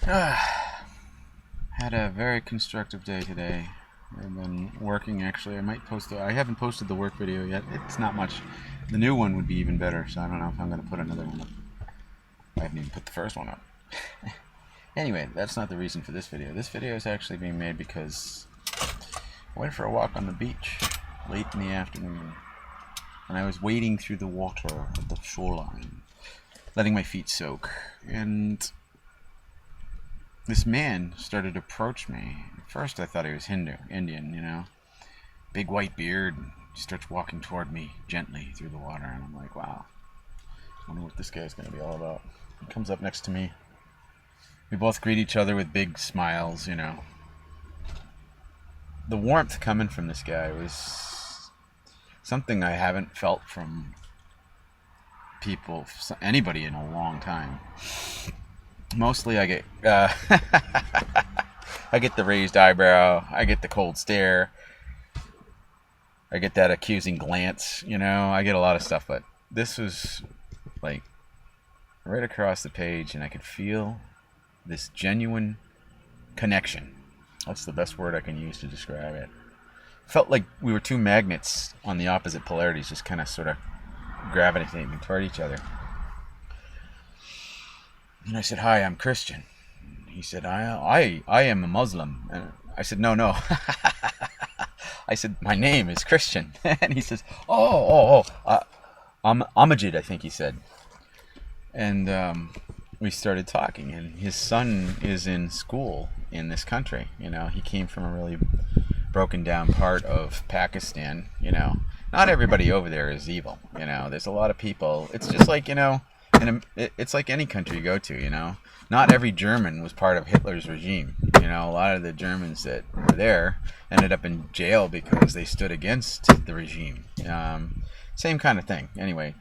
Had a very constructive day today. I've been working actually. I haven't posted the work video yet. It's not much. The new one would be even better, so I don't know if I'm going to put another one up. I haven't even put the first one up. Anyway, that's not the reason for this video. This video is actually being made because I went for a walk on the beach late in the afternoon, and I was wading through the water at the shoreline, letting my feet soak, and this man started to approach me. At first I thought he was Indian, big white beard. He starts walking toward me gently through the water, and I'm like, wow, I wonder what this guy's going to be all about. He comes up next to me. We both greet each other with big smiles, The warmth coming from this guy was something I haven't felt from anybody in a long time. Mostly I get I get the raised eyebrow, I get the cold stare, I get that accusing glance, I get a lot of stuff, but this was like right across the page, and I could feel this genuine connection. That's the best word I can use to describe it. Felt like we were two magnets on the opposite polarities, just kind of sort of gravitating toward each other. And I said, "Hi, I'm Christian." He said, I am a Muslim. And I said, no. I said, "My name is Christian." And he says, I'm Amajid, I think he said. And we started talking, and his son is in school in this country. He came from a really broken down part of Pakistan. Not everybody over there is evil. There's a lot of people. It's just like, it's like any country you go to, Not every German was part of Hitler's regime. A lot of the Germans that were there ended up in jail because they stood against the regime. Same kind of thing. Anyway,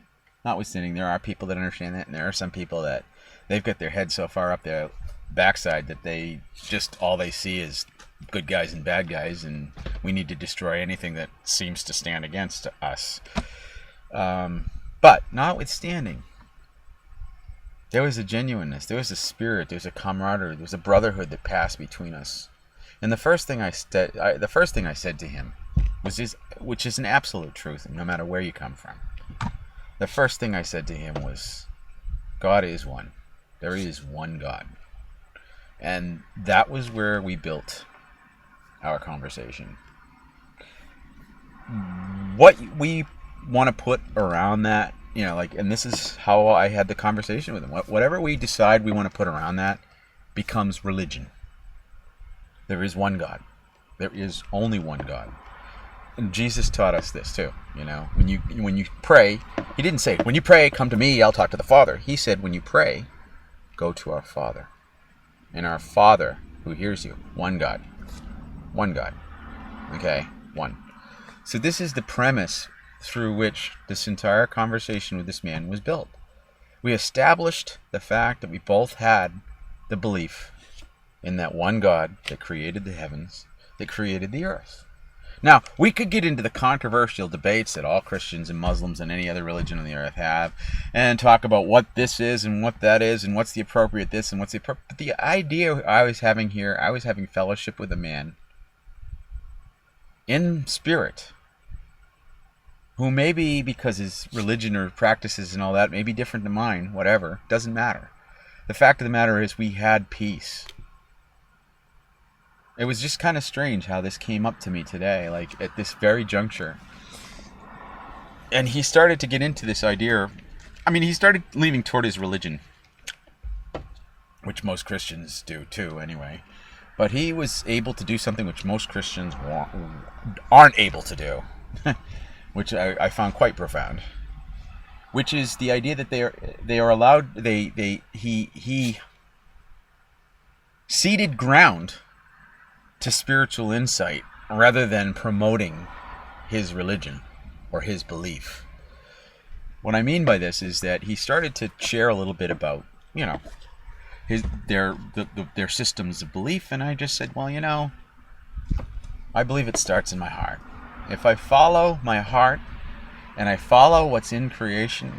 notwithstanding, there are people that understand that, and there are some people that they've got their head so far up their backside that all they see is good guys and bad guys, and we need to destroy anything that seems to stand against us. But notwithstanding, there was a genuineness, there was a spirit, there was a camaraderie, there was a brotherhood that passed between us. And the first thing I said to him was which is an absolute truth, no matter where you come from. The first thing I said to him was, God is one. There is one God. And that was where we built our conversation. What we want to put around that, and this is how I had the conversation with him. Whatever we decide we want to put around that becomes religion. There is one God. There is only one God. And Jesus taught us this too. When you pray, he didn't say, when you pray, come to me, I'll talk to the Father. He said, when you pray, go to our Father. And our Father who hears you, one God. One God. Okay? One. So this is the premise through which this entire conversation with this man was built. We established the fact that we both had the belief in that one God that created the heavens, that created the earth. Now, we could get into the controversial debates that all Christians and Muslims and any other religion on the earth have, and talk about what this is and what that is, and what's the appropriate this and what's the appropriate... But the idea I was having here, I was having fellowship with a man in spirit, who maybe, because his religion or practices and all that may be different than mine, whatever, doesn't matter. The fact of the matter is we had peace. It was just kind of strange how this came up to me today, like at this very juncture. And he started to get into this idea. He started leaning toward his religion, which most Christians do too, anyway. But he was able to do something which most Christians aren't able to do, which I found quite profound. Which is the idea that they are allowed. He ceded ground to spiritual insight rather than promoting his religion or his belief. What I mean by this is that he started to share a little bit about, their systems of belief, and I just said, well, I believe it starts in my heart. If I follow my heart and I follow what's in creation,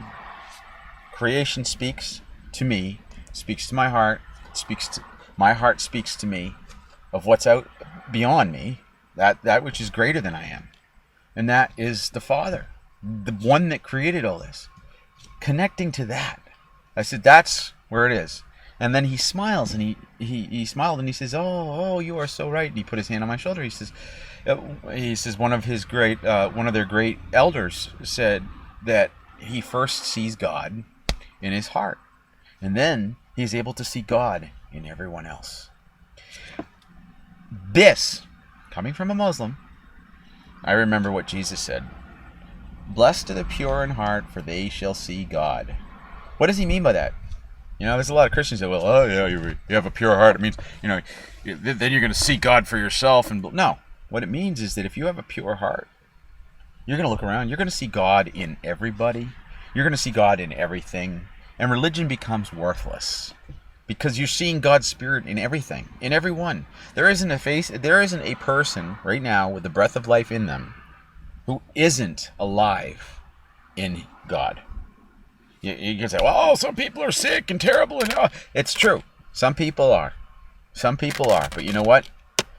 creation speaks to me, speaks to my heart, speaks My heart speaks to me of what's out beyond me, that which is greater than I am. And that is the Father, the one that created all this. Connecting to that. I said, that's where it is. And then he smiles, and he smiled, and he says, oh, you are so right. And he put his hand on my shoulder. He says, one of their great elders said that he first sees God in his heart, and then he's able to see God in everyone else. This, coming from a Muslim, I remember what Jesus said. Blessed are the pure in heart, for they shall see God. What does he mean by that? There's a lot of Christians that will, oh yeah, you have a pure heart. It means, then you're going to see God for yourself. And no, what it means is that if you have a pure heart, you're going to look around. You're going to see God in everybody. You're going to see God in everything. And religion becomes worthless because you're seeing God's Spirit in everything, in everyone. There isn't a person right now with the breath of life in them who isn't alive in God. You can say, well, some people are sick and terrible. And it's true. Some people are. But you know what?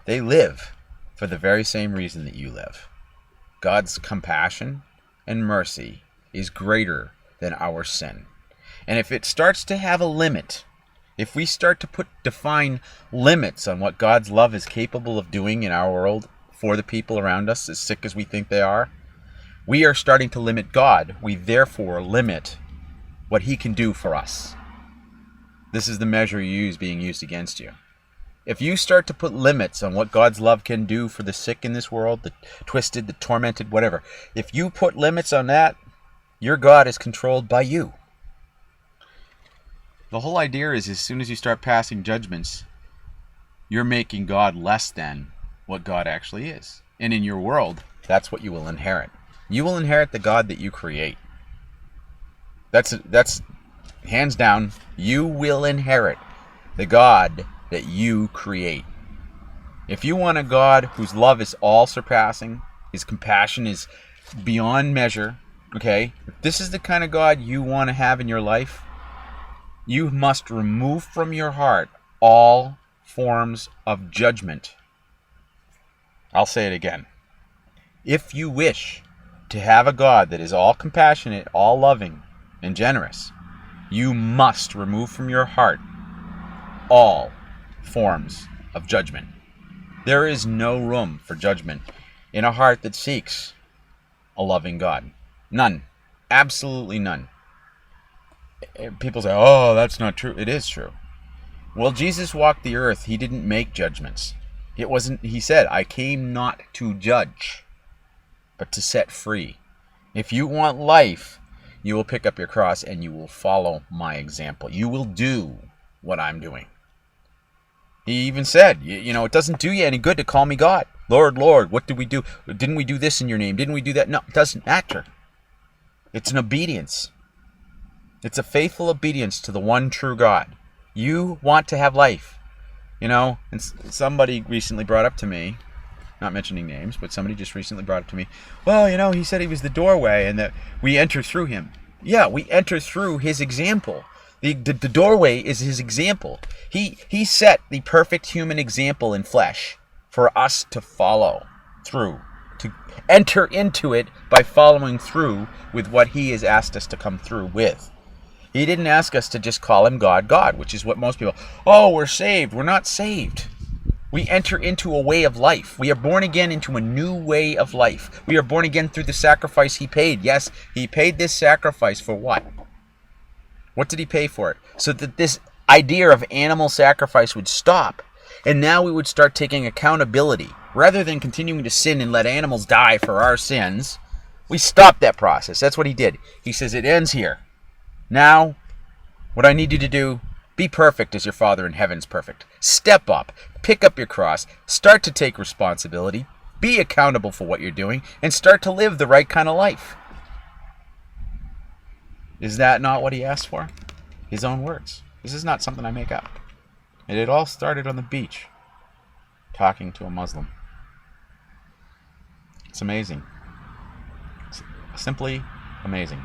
They live for the very same reason that you live. God's compassion and mercy is greater than our sin. And if it starts to have a limit, if we start to define limits on what God's love is capable of doing in our world for the people around us, as sick as we think they are, we are starting to limit God. We therefore limit what he can do for us. This is the measure being used against you. If you start to put limits on what God's love can do for the sick in this world, the twisted, the tormented, whatever, if you put limits on that, your God is controlled by you. The whole idea is as soon as you start passing judgments, you're making God less than what God actually is. And in your world, that's what you will inherit. You will inherit the God that you create. That's hands down, you will inherit the God that you create. If you want a God whose love is all surpassing, his compassion is beyond measure, okay? If this is the kind of God you want to have in your life, you must remove from your heart all forms of judgment. I'll say it again. If you wish to have a God that is all compassionate, all loving, and generous, you must remove from your heart all forms of judgment. There is no room for judgment in a heart that seeks a loving God. None. Absolutely none. People say, oh, that's not true. It is true. Well, Jesus walked the earth. He didn't make judgments. He said, I came not to judge, but to set free. If you want life, you will pick up your cross and you will follow my example. You will do what I'm doing. He even said, it doesn't do you any good to call me God. Lord, Lord, what did we do? Didn't we do this in your name? Didn't we do that? No, it doesn't matter. It's an obedience. It's a faithful obedience to the one true God. You want to have life. And somebody recently brought up to me, not mentioning names, but somebody just recently brought up to me, well, he said he was the doorway and that we enter through him. Yeah, we enter through his example. The doorway is his example. He set the perfect human example in flesh for us to follow through, to enter into it by following through with what he has asked us to come through with. He didn't ask us to just call him God, which is what most people, we're saved. We're not saved. We enter into a way of life. We are born again into a new way of life. We are born again through the sacrifice he paid. Yes, he paid this sacrifice for what? What did he pay for it? So that this idea of animal sacrifice would stop. And now we would start taking accountability. Rather than continuing to sin and let animals die for our sins, we stopped that process. That's what he did. He says it ends here. Now, what I need you to do, be perfect as your Father in heaven's perfect. Step up, pick up your cross, start to take responsibility, be accountable for what you're doing, and start to live the right kind of life. Is that not what he asked for? His own words. This is not something I make up. And it all started on the beach, talking to a Muslim. It's amazing. It's simply amazing.